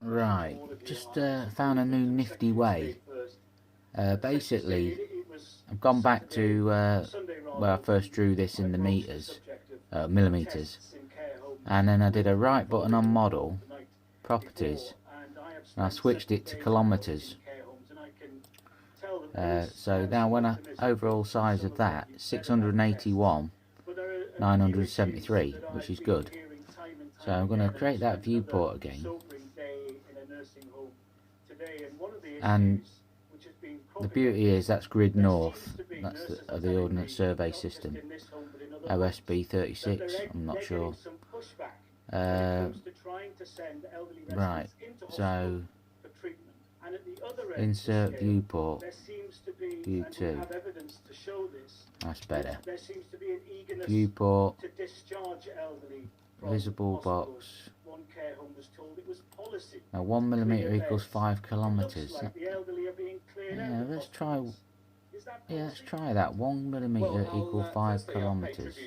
Right, just found a new nifty way. Basically, I've gone back to where I first drew this in the meters, millimeters, and then I did a right button on model, properties, and I switched it to kilometers. So now when I overall size of that, 681, 973, which is good. So I'm going to create that viewport again, and the beauty is that's grid north, that's the Ordnance Survey System, OSB 36, I'm not sure. Right, so insert viewport, view 2, that's better. Viewport, visible box. Now 1 millimeter equals 5 kilometers. Yeah, let's try. Yeah, let's try that. 1 millimeter equals 5 kilometers.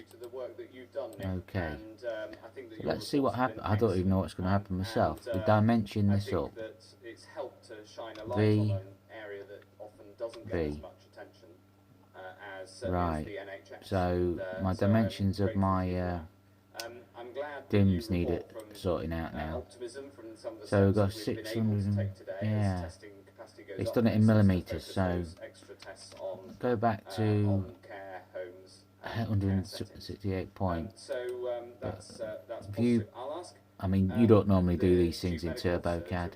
Okay. So let's see what happens. I don't even know what's going to happen myself. We dimension this up. V. V. Right. So my dimensions of my dims need it sorting out now. So we've got 600. Yeah. It's done it in millimeters. So go back to 168 point. View. I mean, you don't normally do these things in TurboCAD,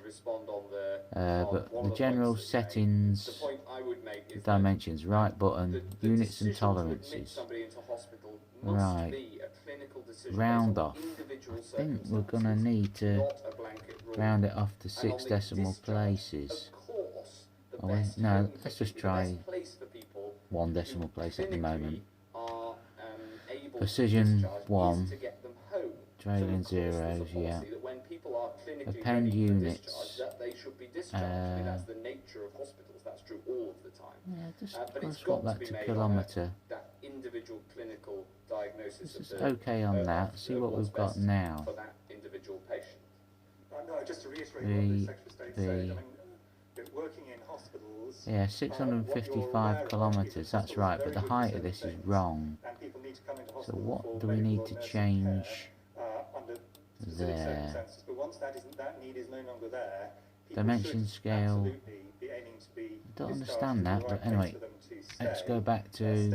but the general settings, dimensions, right button, units and tolerances. Right, round off. I think we're gonna need to round it off to 6 decimal places. Oh, no, let's just try 1 decimal place at the moment. Precision 1. Trailing zeros, yeah. Append units. Yeah, just swap that to kilometre. This is okay on that. See what we've got now. Yeah, 655 kilometres, that's right, but the height of this is wrong. So what do we need to change there? Dimension scale, I don't understand that, but anyway, let's go back to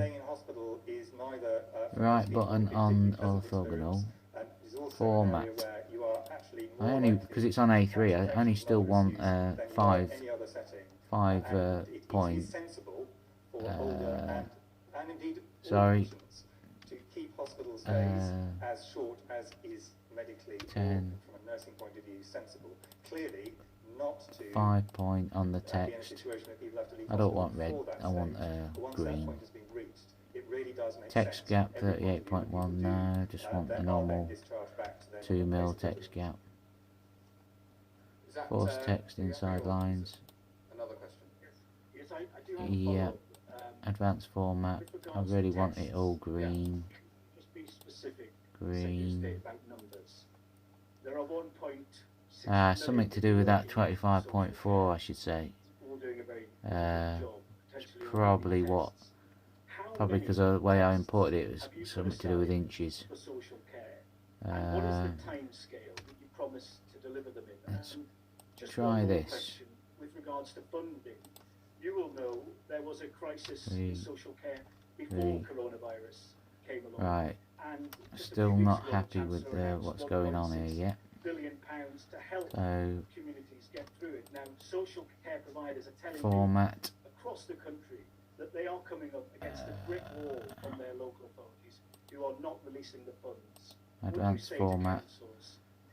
right button on orthogonal, format. I only, because it's on A3, I only still want 5 point, sorry, 10, 5 point on the text. I don't want red, I want green. Text gap 38.1, no, just want a normal 2 mil text gap. Force text inside lines. Yeah, advanced format. I really want it all green. Green. Something to do with that 25.4, I should say. Probably what? Probably because of the way I imported it, it was something to do with inches. Let's try this. You will know there was a crisis in social care before coronavirus came along. Right. Still not happy with what's going on here yet. To help communities get through it. Now, social care providers are telling format across the country that they are coming up against a brick wall on their local authorities who are not releasing the funds. Advanced format.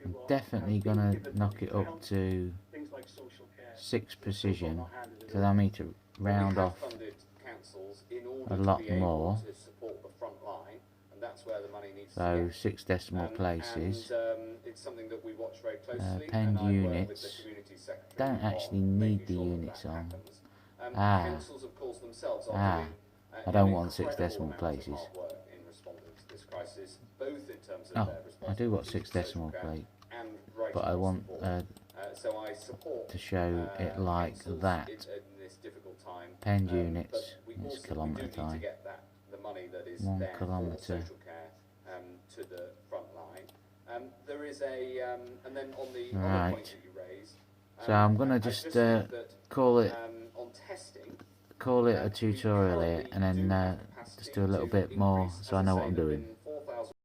I'm definitely gonna knock it up to 6 precision to allow me to round off a lot more. So 6 decimal places. Append units. Don't actually need the units on. I don't want 6 decimal places. Oh, I do want 6 decimal plate, but I want to show it like that. Penned units is kilometre time. 1 kilometre. To the front line. There is a, and then on the right. other point that you raised, so I'm gonna just call it on testing, a tutorial here, and then just do a little bit more so I know what I'm doing.